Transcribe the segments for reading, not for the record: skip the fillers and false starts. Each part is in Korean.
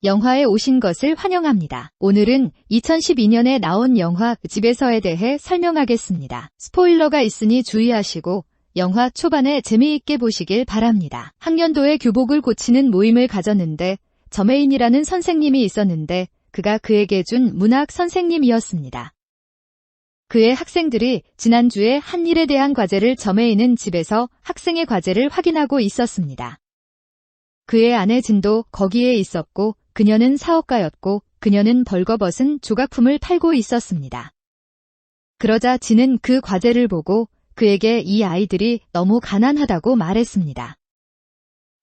영화에 오신 것을 환영합니다. 오늘은 2012년에 나온 영화 집에서에 대해 설명하겠습니다. 스포일러가 있으니 주의하시고 영화 초반에 재미있게 보시길 바랍니다. 학년도에 교복을 고치는 모임을 가졌는데 저메인이라는 선생님이 있었는데 그가 그에게 준 문학 선생님이었습니다. 그의 학생들이 지난주에 한 일에 대한 과제를 저메인은 집에서 학생의 과제를 확인하고 있었습니다. 그의 아내 진도 거기에 있었고 그녀는 사업가였고 그녀는 벌거벗은 조각품을 팔고 있었습니다. 그러자 진은 그 과제를 보고 그에게 이 아이들이 너무 가난하다고 말했습니다.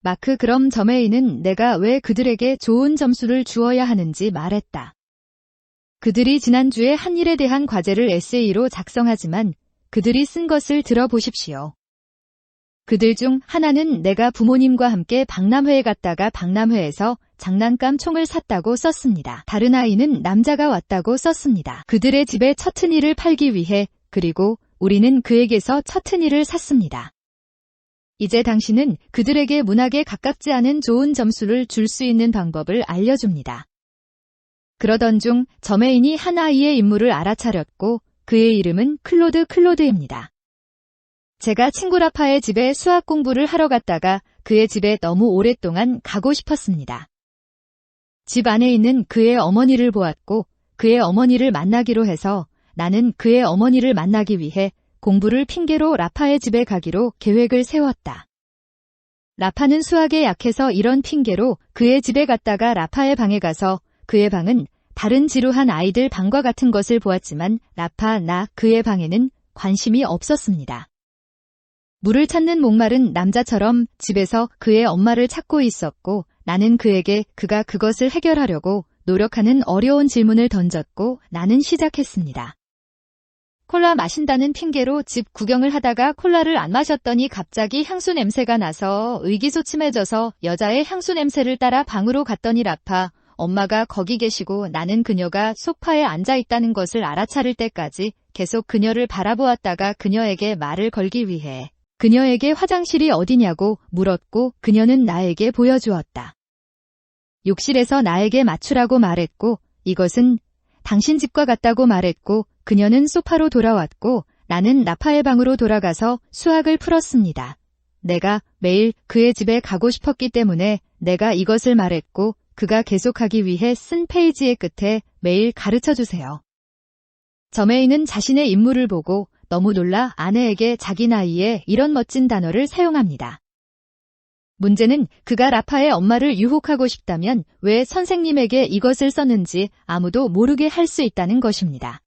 마크 그럼 저메인은 내가 왜 그들에게 좋은 점수를 주어야 하는지 말했다. 그들이 지난주에 한 일에 대한 과제를 에세이로 작성하지만 그들이 쓴 것을 들어보십시오. 그들 중 하나는 내가 부모님과 함께 박람회에 갔다가 박람회에서 장난감 총을 샀다고 썼습니다. 다른 아이는 남자가 왔다고 썼습니다. 그들의 집에 처트니를 팔기 위해 그리고 우리는 그에게서 처트니를 샀습니다. 이제 당신은 그들에게 문학에 가깝지 않은 좋은 점수를 줄 수 있는 방법을 알려줍니다. 그러던 중 저메인이 한 아이의 인물을 알아차렸고 그의 이름은 클로드 클로드입니다. 제가 친구 라파의 집에 수학 공부를 하러 갔다가 그의 집에 너무 오랫동안 가고 싶었습니다. 집 안에 있는 그의 어머니를 보았고 그의 어머니를 만나기로 해서 나는 그의 어머니를 만나기 위해 공부를 핑계로 라파의 집에 가기로 계획을 세웠다. 라파는 수학에 약해서 이런 핑계로 그의 집에 갔다가 라파의 방에 가서 그의 방은 다른 지루한 아이들 방과 같은 것을 보았지만 라파, 그의 방에는 관심이 없었습니다. 물을 찾는 목마른 남자처럼 집에서 그의 엄마를 찾고 있었고 나는 그에게 그가 그것을 해결하려고 노력하는 어려운 질문을 던졌고 나는 시작했습니다. 콜라 마신다는 핑계로 집 구경을 하다가 콜라를 안 마셨더니 갑자기 향수 냄새가 나서 의기소침해져서 여자의 향수 냄새를 따라 방으로 갔더니 라파, 엄마가 거기 계시고 나는 그녀가 소파에 앉아 있다는 것을 알아차릴 때까지 계속 그녀를 바라보았다가 그녀에게 말을 걸기 위해 그녀에게 화장실이 어디냐고 물었고 그녀는 나에게 보여주었다. 욕실에서 나에게 맞추라고 말했고 이것은 당신 집과 같다고 말했고 그녀는 소파로 돌아왔고 나는 라파의 방으로 돌아가서 수학을 풀었습니다. 내가 매일 그의 집에 가고 싶었기 때문에 내가 이것을 말했고 그가 계속하기 위해 쓴 페이지의 끝에 매일 가르쳐주세요. 저메인은 자신의 인물을 보고 너무 놀라 아내에게 자기 나이에 이런 멋진 단어를 사용합니다. 문제는 그가 라파의 엄마를 유혹하고 싶다면 왜 선생님에게 이것을 썼는지 아무도 모르게 할 수 있다는 것입니다.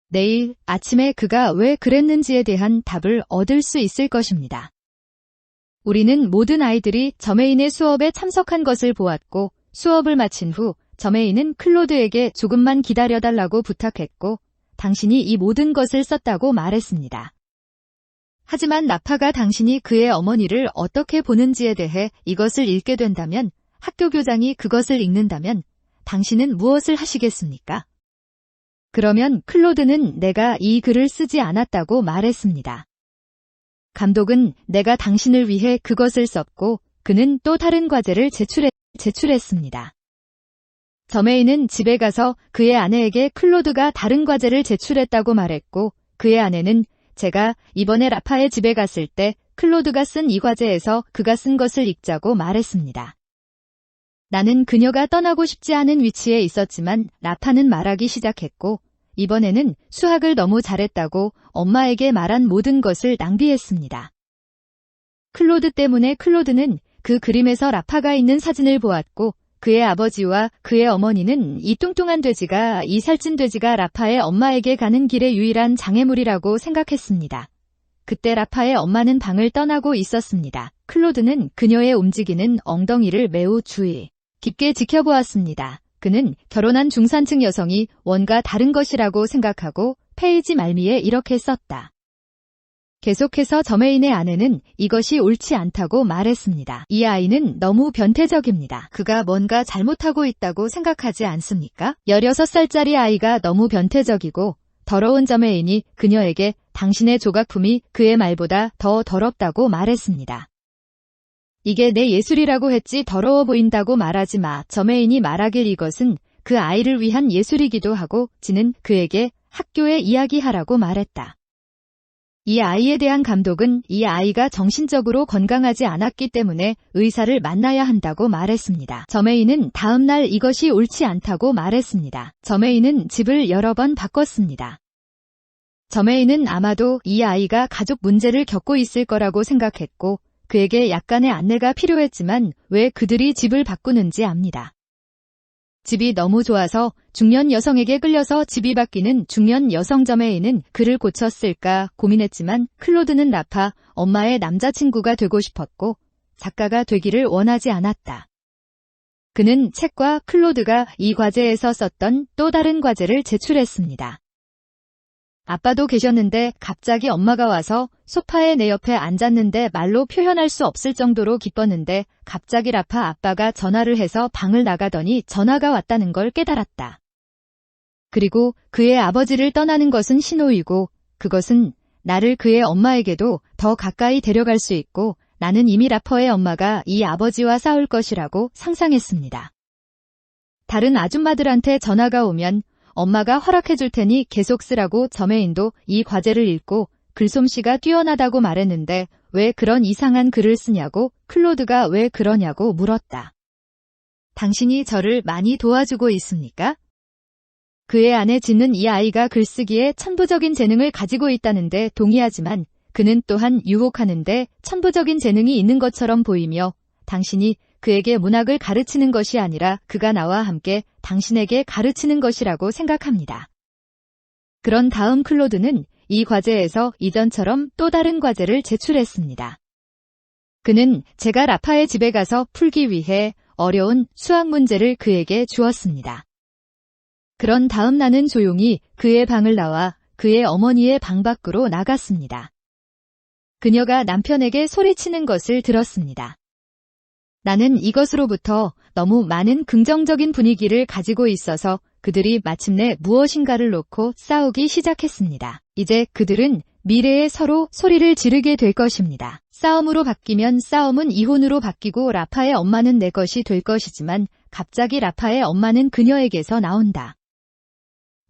내일 아침에 그가 왜 그랬는지에 대한 답을 얻을 수 있을 것입니다. 우리는 모든 아이들이 저메인의 수업에 참석한 것을 보았고 수업을 마친 후 저메인은 클로드에게 조금만 기다려달라고 부탁했고 당신이 이 모든 것을 썼다고 말했습니다. 하지만 라파가 당신이 그의 어머니를 어떻게 보는지에 대해 이것을 읽게 된다면 학교 교장이 그것을 읽는다면 당신은 무엇을 하시겠습니까? 그러면 클로드는 내가 이 글을 쓰지 않았다고 말했습니다. 감독은 내가 당신을 위해 그것을 썼고 그는 또 다른 과제를 제출했습니다. 저메인은 집에 가서 그의 아내에게 클로드가 다른 과제를 제출했다고 말했고 그의 아내는 제가 이번에 라파의 집에 갔을 때 클로드가 쓴 이 과제에서 그가 쓴 것을 읽자고 말했습니다. 나는 그녀가 떠나고 싶지 않은 위치에 있었지만 라파는 말하기 시작했고 이번에는 수학을 너무 잘했다고 엄마에게 말한 모든 것을 낭비했습니다. 클로드 때문에 클로드는 그 그림에서 라파가 있는 사진을 보았고 그의 아버지와 그의 어머니는 이 뚱뚱한 돼지가 이 살찐 돼지가 라파의 엄마에게 가는 길의 유일한 장애물이라고 생각했습니다. 그때 라파의 엄마는 방을 떠나고 있었습니다. 클로드는 그녀의 움직이는 엉덩이를 매우 주의 깊게 지켜보았습니다. 그는 결혼한 중산층 여성이 뭔가 다른 것이라고 생각하고 페이지 말미에 이렇게 썼다. 계속해서 저메인의 아내는 이것이 옳지 않다고 말했습니다. 이 아이는 너무 변태적입니다. 그가 뭔가 잘못하고 있다고 생각하지 않습니까? 16살짜리 아이가 너무 변태적이고 더러운 저메인이 그녀에게 당신의 조각품이 그의 말보다 더 더럽다고 말했습니다. 이게 내 예술이라고 했지 더러워 보인다고 말하지 마. 저메인이 말하길 이것은 그 아이를 위한 예술이기도 하고 지는 그에게 학교에 이야기하라고 말했다. 이 아이에 대한 감독은 이 아이가 정신적으로 건강하지 않았기 때문에 의사를 만나야 한다고 말했습니다. 저메인은 다음 날 이것이 옳지 않다고 말했습니다. 저메인은 집을 여러 번 바꿨습니다. 저메인은 아마도 이 아이가 가족 문제를 겪고 있을 거라고 생각했고 그에게 약간의 안내가 필요했지만 왜 그들이 집을 바꾸는지 압니다. 집이 너무 좋아서 중년 여성에게 끌려서 집이 바뀌는 중년 여성. 저메인은 그를 고쳤을까 고민했지만 클로드는 라파, 엄마의 남자친구가 되고 싶었고 작가가 되기를 원하지 않았다. 그는 책과 클로드가 이 과제에서 썼던 또 다른 과제를 제출했습니다. 아빠도 계셨는데 갑자기 엄마가 와서 소파에 내 옆에 앉았는데 말로 표현할 수 없을 정도로 기뻤는데 갑자기 라파 아빠가 전화를 해서 방을 나가더니 전화가 왔다는 걸 깨달았다. 그리고 그의 아버지를 떠나는 것은 신호이고 그것은 나를 그의 엄마에게도 더 가까이 데려갈 수 있고 나는 이미 라퍼의 엄마가 이 아버지와 싸울 것이라고 상상했습니다. 다른 아줌마들한테 전화가 오면 엄마가 허락해 줄 테니 계속 쓰라고. 저메인도 이 과제를 읽고 글솜씨가 뛰어나다고 말했는데 왜 그런 이상한 글을 쓰냐고 클로드가 왜 그러냐고 물었다. 당신이 저를 많이 도와주고 있습니까? 그의 안에 짖는 이 아이가 글쓰기에 천부적인 재능을 가지고 있다는데 동의하지만 그는 또한 유혹하는데 천부적인 재능이 있는 것처럼 보이며 당신이 그에게 문학을 가르치는 것이 아니라 그가 나와 함께 당신에게 가르치는 것이라고 생각합니다. 그런 다음 클로드는 이 과제에서 이전처럼 또 다른 과제를 제출했습니다. 그는 제가 라파의 집에 가서 풀기 위해 어려운 수학 문제를 그에게 주었습니다. 그런 다음 나는 조용히 그의 방을 나와 그의 어머니의 방 밖으로 나갔습니다. 그녀가 남편에게 소리치는 것을 들었습니다. 나는 이것으로부터 너무 많은 긍정적인 분위기를 가지고 있어서 그들이 마침내 무엇인가를 놓고 싸우기 시작했습니다. 이제 그들은 미래에 서로 소리를 지르게 될 것입니다. 싸움으로 바뀌면 싸움은 이혼으로 바뀌고 라파의 엄마는 내 것이 될 것이지만 갑자기 라파의 엄마는 그녀에게서 나온다.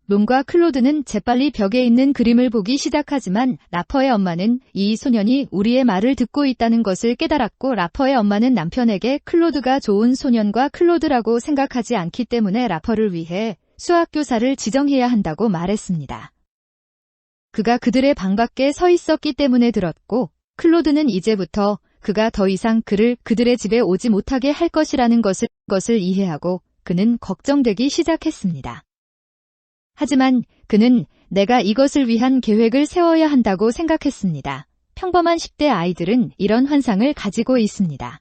론과 클로드는 재빨리 벽에 있는 그림을 보기 시작하지만 라퍼의 엄마는 이 소년이 우리의 말을 듣고 있다는 것을 깨달았고 라퍼의 엄마는 남편에게 클로드가 좋은 소년과 클로드라고 생각하지 않기 때문에 라퍼를 위해 수학교사를 지정해야 한다고 말했습니다. 그가 그들의 방 밖에 서 있었기 때문에 들었고 클로드는 이제부터 그가 더 이상 그를 그들의 집에 오지 못하게 할 것이라는 것을 이해하고 그는 걱정되기 시작했습니다. 하지만 그는 내가 이것을 위한 계획을 세워야 한다고 생각했습니다. 평범한 10대 아이들은 이런 환상을 가지고 있습니다.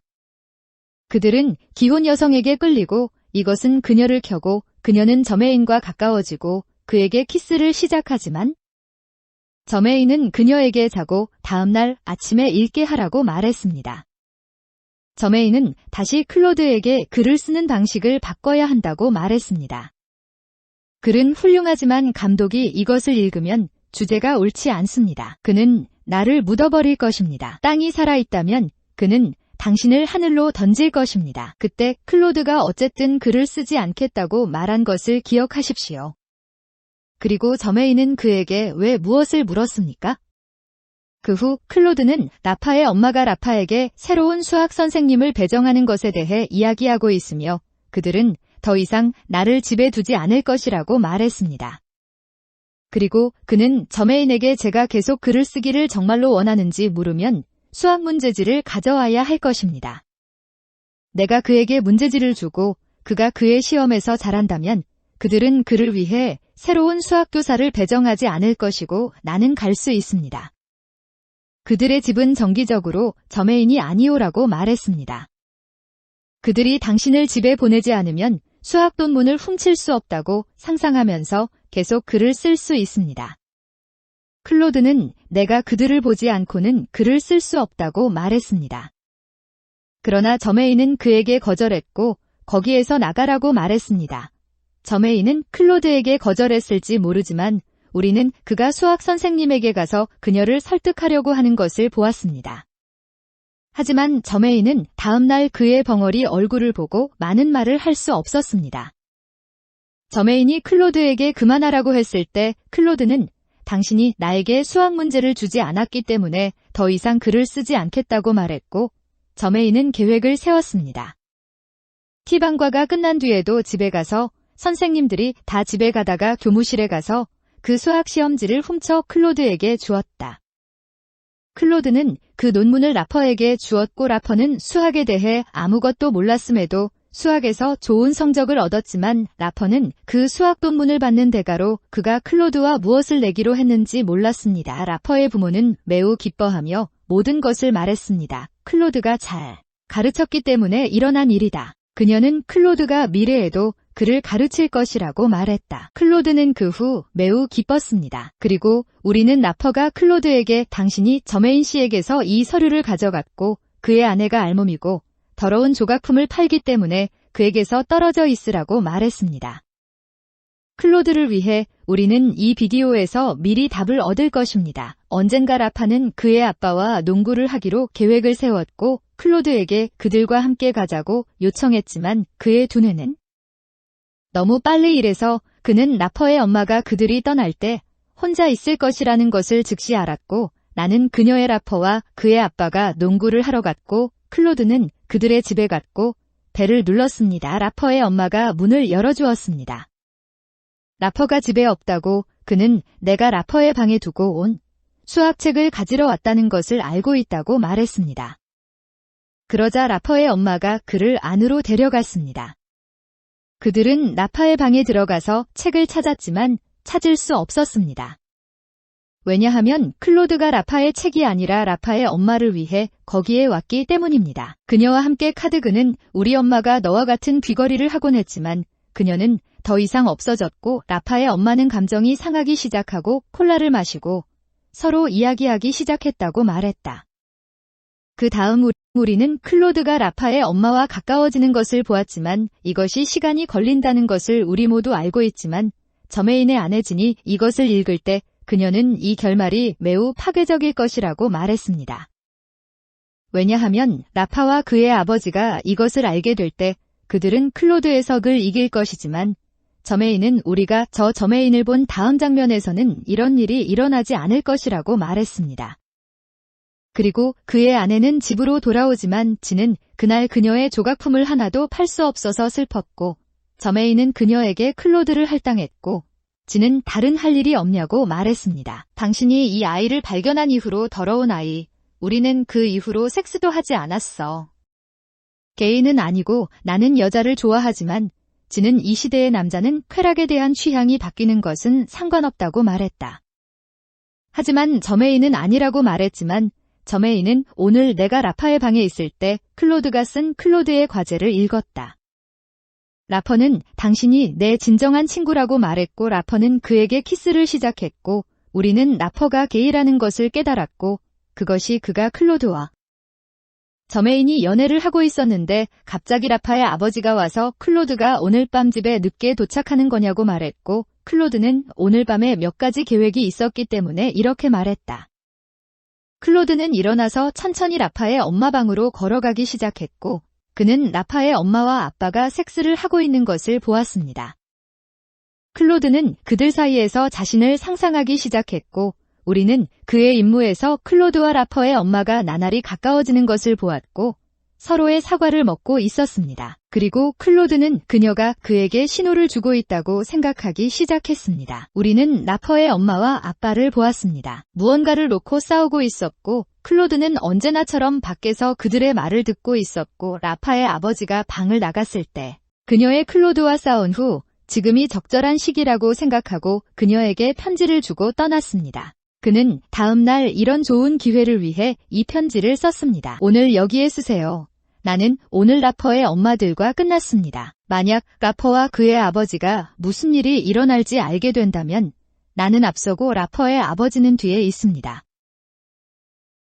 그들은 기혼 여성에게 끌리고 이것은 그녀를 켜고 그녀는 저메인과 가까워지고 그에게 키스를 시작하지만 저메인은 그녀에게 자고 다음날 아침에 읽게 하라고 말했습니다. 저메인은 다시 클로드에게 글을 쓰는 방식을 바꿔야 한다고 말했습니다. 글은 훌륭하지만 감독이 이것을 읽으면 주제가 옳지 않습니다. 그는 나를 묻어버릴 것입니다. 땅이 살아있다면 그는 당신을 하늘로 던질 것입니다. 그때 클로드가 어쨌든 글을 쓰지 않겠다고 말한 것을 기억하십시오. 그리고 저메인은 그에게 왜 무엇을 물었습니까? 그 후 클로드는 라파의 엄마가 라파에게 새로운 수학 선생님을 배정하는 것에 대해 이야기하고 있으며 그들은 더 이상 나를 집에 두지 않을 것이라고 말했습니다. 그리고 그는 저메인에게 제가 계속 글을 쓰기를 정말로 원하는지 물으면 수학 문제지를 가져와야 할 것입니다. 내가 그에게 문제지를 주고 그가 그의 시험에서 잘한다면 그들은 그를 위해 새로운 수학교사를 배정하지 않을 것이고 나는 갈 수 있습니다. 그들의 집은 정기적으로 저메인이 아니오라고 말했습니다. 그들이 당신을 집에 보내지 않으면 수학 논문을 훔칠 수 없다고 상상하면서 계속 글을 쓸 수 있습니다. 클로드는 내가 그들을 보지 않고는 글을 쓸 수 없다고 말했습니다. 그러나 저메인은 그에게 거절했고 거기에서 나가라고 말했습니다. 저메인은 클로드에게 거절했을지 모르지만 우리는 그가 수학 선생님에게 가서 그녀를 설득하려고 하는 것을 보았습니다. 하지만 저메이는 다음날 그의 벙어리 얼굴을 보고 많은 말을 할 수 없었습니다. 저메인이 클로드에게 그만하라고 했을 때 클로드는 당신이 나에게 수학 문제를 주지 않았기 때문에 더 이상 글을 쓰지 않겠다고 말했고 저메인은 계획을 세웠습니다. 티방과가 끝난 뒤에도 집에 가서 선생님들이 다 집에 가다가 교무실에 가서 그 수학 시험지를 훔쳐 클로드에게 주었다. 클로드는 그 논문을 라퍼에게 주었고 라퍼는 수학에 대해 아무것도 몰랐음에도 수학에서 좋은 성적을 얻었지만 라퍼는 그 수학 논문을 받는 대가로 그가 클로드와 무엇을 내기로 했는지 몰랐습니다. 라퍼의 부모는 매우 기뻐하며 모든 것을 말했습니다. 클로드가 잘 가르쳤기 때문에 일어난 일이다. 그녀는 클로드가 미래에도 그를 가르칠 것이라고 말했다. 클로드는 그 후 매우 기뻤습니다. 그리고 우리는 라퍼가 클로드에게 당신이 저메인 씨에게서 이 서류를 가져갔고 그의 아내가 알몸이고 더러운 조각품을 팔기 때문에 그에게서 떨어져 있으라고 말했습니다. 클로드를 위해 우리는 이 비디오에서 미리 답을 얻을 것입니다. 언젠가 라파는 그의 아빠와 농구를 하기로 계획을 세웠고 클로드에게 그들과 함께 가자고 요청했지만 그의 두뇌는 너무 빨리 일해서 그는 라퍼의 엄마가 그들이 떠날 때 혼자 있을 것이라는 것을 즉시 알았고 나는 그녀의 라퍼와 그의 아빠가 농구를 하러 갔고 클로드는 그들의 집에 갔고 벨을 눌렀습니다. 라퍼의 엄마가 문을 열어주었습니다. 라퍼가 집에 없다고 그는 내가 라퍼의 방에 두고 온 수학책을 가지러 왔다는 것을 알고 있다고 말했습니다. 그러자 라퍼의 엄마가 그를 안으로 데려갔습니다. 그들은 라파의 방에 들어가서 책을 찾았지만 찾을 수 없었습니다. 왜냐하면 클로드가 라파의 책이 아니라 라파의 엄마를 위해 거기에 왔기 때문입니다. 그녀와 함께 카드그는 우리 엄마가 너와 같은 귀걸이를 하곤 했지만 그녀는 더 이상 없어졌고 라파의 엄마는 감정이 상하기 시작하고 콜라를 마시고 서로 이야기하기 시작했다고 말했다. 그 다음 우리는 클로드가 라파의 엄마와 가까워지는 것을 보았지만 이것이 시간이 걸린다는 것을 우리 모두 알고 있지만 저메인의 아내 진이 이것을 읽을 때 그녀는 이 결말이 매우 파괴적일 것이라고 말했습니다. 왜냐하면 라파와 그의 아버지가 이것을 알게 될 때 그들은 클로드의 석을 이길 것이지만 저메인은 우리가 저 저메인을 본 다음 장면에서는 이런 일이 일어나지 않을 것이라고 말했습니다. 그리고 그의 아내는 집으로 돌아오지만 진은 그날 그녀의 조각품을 하나도 팔 수 없어서 슬펐고 저메인은 그녀에게 클로드를 할당했고 진은 다른 할 일이 없냐고 말했습니다. 당신이 이 아이를 발견한 이후로 더러운 아이. 우리는 그 이후로 섹스도 하지 않았어. 게이는 아니고 나는 여자를 좋아하지만 진은 이 시대의 남자는 쾌락에 대한 취향이 바뀌는 것은 상관없다고 말했다. 하지만 저메인은 아니라고 말했지만 저메인은 오늘 내가 라파의 방에 있을 때 클로드가 쓴 클로드의 과제를 읽었다. 라퍼는 당신이 내 진정한 친구라고 말했고 라퍼는 그에게 키스를 시작했고 우리는 라퍼가 게이라는 것을 깨달았고 그것이 그가 클로드와 저메인이 연애를 하고 있었는데 갑자기 라파의 아버지가 와서 클로드가 오늘 밤 집에 늦게 도착하는 거냐고 말했고 클로드는 오늘 밤에 몇 가지 계획이 있었기 때문에 이렇게 말했다. 클로드는 일어나서 천천히 라파의 엄마 방으로 걸어가기 시작했고 그는 라파의 엄마와 아빠가 섹스를 하고 있는 것을 보았습니다. 클로드는 그들 사이에서 자신을 상상하기 시작했고 우리는 그의 임무에서 클로드와 라퍼의 엄마가 나날이 가까워지는 것을 보았고 서로의 사과를 먹고 있었습니다. 그리고 클로드는 그녀가 그에게 신호를 주고 있다고 생각하기 시작했습니다. 우리는 라퍼의 엄마와 아빠를 보았습니다. 무언가를 놓고 싸우고 있었고 클로드는 언제나처럼 밖에서 그들의 말을 듣고 있었고 라파의 아버지가 방을 나갔을 때 그녀의 클로드와 싸운 후 지금이 적절한 시기라고 생각하고 그녀에게 편지를 주고 떠났습니다. 그는 다음 날 이런 좋은 기회를 위해 이 편지를 썼습니다. 오늘 여기에 쓰세요. 나는 오늘 라퍼의 엄마들과 끝났습니다. 만약 라퍼와 그의 아버지가 무슨 일이 일어날지 알게 된다면 나는 앞서고 라퍼의 아버지는 뒤에 있습니다.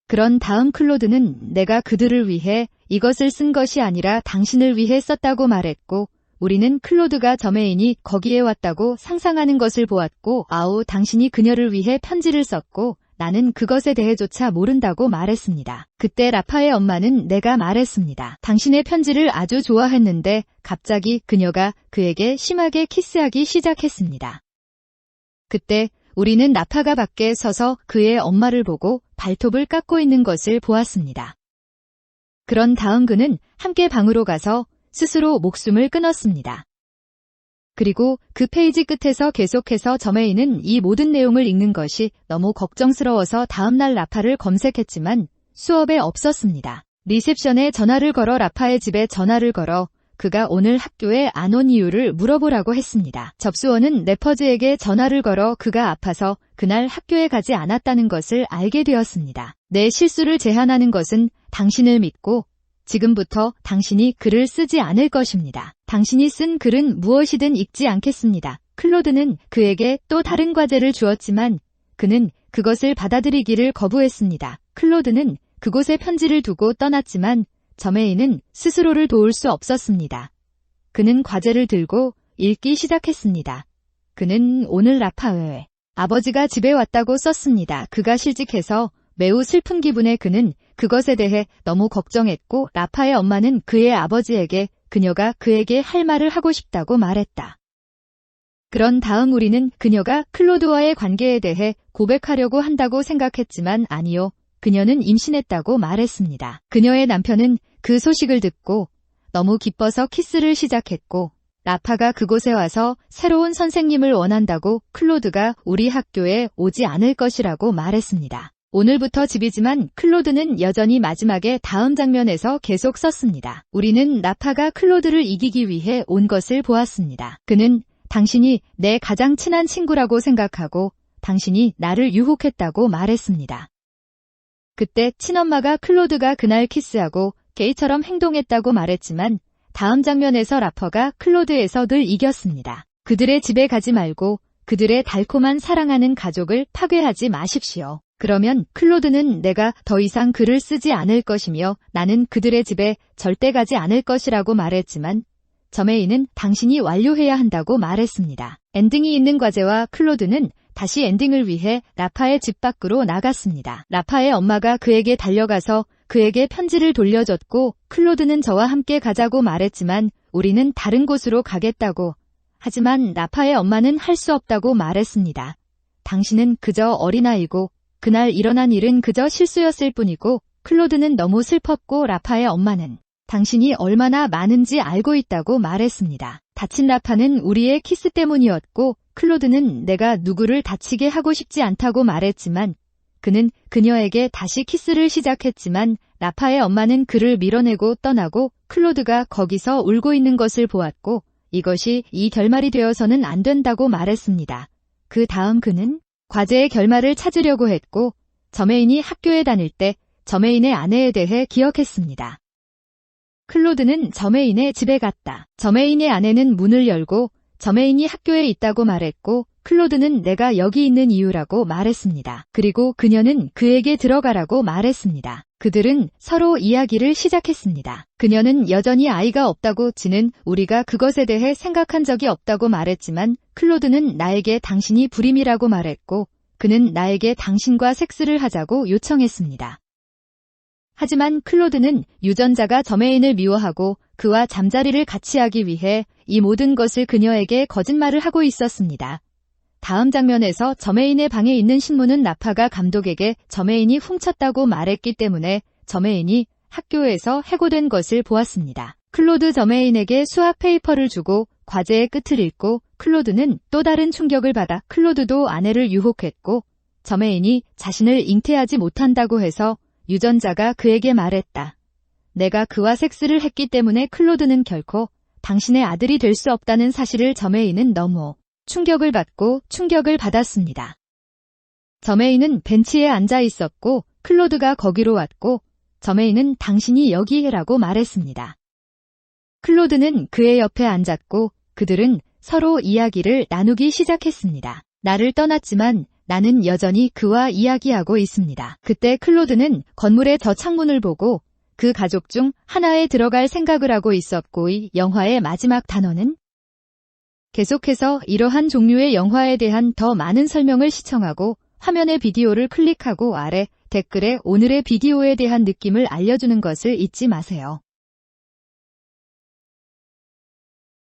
그런 다음 클로드는 내가 그들을 위해 이것을 쓴 것이 아니라 당신을 위해 썼다고 말했고 우리는 클로드가 저메인이 거기에 왔다고 상상하는 것을 보았고 아우 당신이 그녀를 위해 편지를 썼고 나는 그것에 대해조차 모른다고 말했습니다. 그때 라파의 엄마는 내가 말했습니다. 당신의 편지를 아주 좋아했는데 갑자기 그녀가 그에게 심하게 키스하기 시작했습니다. 그때 우리는 라파가 밖에 서서 그의 엄마를 보고 발톱을 깎고 있는 것을 보았습니다. 그런 다음 그는 함께 방으로 가서 스스로 목숨을 끊었습니다. 그리고 그 페이지 끝에서 계속해서 저메이는 이 모든 내용을 읽는 것이 너무 걱정스러워서 다음날 라파를 검색했지만 수업에 없었습니다. 리셉션에 전화를 걸어 라파의 집에 전화를 걸어 그가 오늘 학교에 안 온 이유를 물어보라고 했습니다. 접수원은 래퍼즈에게 전화를 걸어 그가 아파서 그날 학교에 가지 않았다는 것을 알게 되었습니다. 내 실수를 제한하는 것은 당신을 믿고 지금부터 당신이 글을 쓰지 않을 것입니다. 당신이 쓴 글은 무엇이든 읽지 않겠습니다. 클로드는 그에게 또 다른 과제를 주었지만 그는 그것을 받아들이기를 거부했습니다. 클로드는 그곳에 편지를 두고 떠났지만 저메이는 스스로를 도울 수 없었습니다. 그는 과제를 들고 읽기 시작했습니다. 그는 오늘 라파의 아버지가 집에 왔다고 썼습니다. 그가 실직해서 매우 슬픈 기분에 그는 그것에 대해 너무 걱정했고 라파의 엄마는 그의 아버지에게 그녀가 그에게 할 말을 하고 싶다고 말했다. 그런 다음 우리는 그녀가 클로드와의 관계에 대해 고백하려고 한다고 생각했지만 아니요. 그녀는 임신했다고 말했습니다. 그녀의 남편은 그 소식을 듣고 너무 기뻐서 키스를 시작했고 라파가 그곳에 와서 새로운 선생님을 원한다고 클로드가 우리 학교에 오지 않을 것이라고 말했습니다. 오늘부터 집이지만 클로드는 여전히 마지막에 다음 장면에서 계속 썼습니다. 우리는 라파가 클로드를 이기기 위해 온 것을 보았습니다. 그는 당신이 내 가장 친한 친구라고 생각하고 당신이 나를 유혹했다고 말했습니다. 그때 친엄마가 클로드가 그날 키스하고 게이처럼 행동했다고 말했지만 다음 장면에서 라퍼가 클로드에서 늘 이겼습니다. 그들의 집에 가지 말고 그들의 달콤한 사랑하는 가족을 파괴하지 마십시오. 그러면 클로드는 내가 더 이상 글을 쓰지 않을 것이며 나는 그들의 집에 절대 가지 않을 것이라고 말했지만 저메이는 당신이 완료해야 한다고 말했습니다. 엔딩이 있는 과제와 클로드는 다시 엔딩을 위해 라파의 집 밖으로 나갔습니다. 라파의 엄마가 그에게 달려가서 그에게 편지를 돌려줬고 클로드는 저와 함께 가자고 말했지만 우리는 다른 곳으로 가겠다고. 하지만 라파의 엄마는 할 수 없다고 말했습니다. 당신은 그저 어린아이고 그날 일어난 일은 그저 실수였을 뿐이고 클로드는 너무 슬펐고 라파의 엄마는 당신이 얼마나 많은지 알고 있다고 말했습니다. 다친 라파는 우리의 키스 때문이었고 클로드는 내가 누구를 다치게 하고 싶지 않다고 말했지만 그는 그녀에게 다시 키스를 시작했지만 라파의 엄마는 그를 밀어내고 떠나고 클로드가 거기서 울고 있는 것을 보았고 이것이 이 결말이 되어서는 안 된다고 말했습니다. 그 다음 그는 과제의 결말을 찾으려고 했고 저메인이 학교에 다닐 때 저메인의 아내에 대해 기억했습니다. 클로드는 저메인의 집에 갔다. 저메인의 아내는 문을 열고 저메인이 학교에 있다고 말했고 클로드는 내가 여기 있는 이유라고 말했습니다. 그리고 그녀는 그에게 들어가라고 말했습니다. 그들은 서로 이야기를 시작했습니다. 그녀는 여전히 아이가 없다고 지는 우리가 그것에 대해 생각한 적이 없다고 말했지만 클로드는 나에게 당신이 불임이라고 말했고 그는 나에게 당신과 섹스를 하자고 요청했습니다. 하지만 클로드는 유전자가 저메인을 미워하고 그와 잠자리를 같이 하기 위해 이 모든 것을 그녀에게 거짓말을 하고 있었습니다. 다음 장면에서 저메인의 방에 있는 신문은 라파가 감독에게 저메인이 훔쳤다고 말했기 때문에 저메인이 학교에서 해고된 것을 보았습니다. 클로드 저메인에게 수학 페이퍼를 주고 과제의 끝을 읽고 클로드는 또 다른 충격을 받아 클로드도 아내를 유혹했고 저메인이 자신을 잉태하지 못한다고 해서 유전자가 그에게 말했다. 내가 그와 섹스를 했기 때문에 클로드는 결코 당신의 아들이 될 수 없다는 사실을 저메인은 너무 충격을 받고 충격을 받았습니다. 저메인은 벤치에 앉아 있었고 클로드가 거기로 왔고 저메인은 당신이 여기에라고 말했습니다. 클로드는 그의 옆에 앉았고 그들은 서로 이야기를 나누기 시작했습니다. 나를 떠났지만 나는 여전히 그와 이야기하고 있습니다. 그때 클로드는 건물의 저 창문을 보고 그 가족 중 하나에 들어갈 생각을 하고 있었고 이 영화의 마지막 단어는 계속해서 이러한 종류의 영화에 대한 더 많은 설명을 시청하고 화면의 비디오를 클릭하고 아래 댓글에 오늘의 비디오에 대한 느낌을 알려주는 것을 잊지 마세요.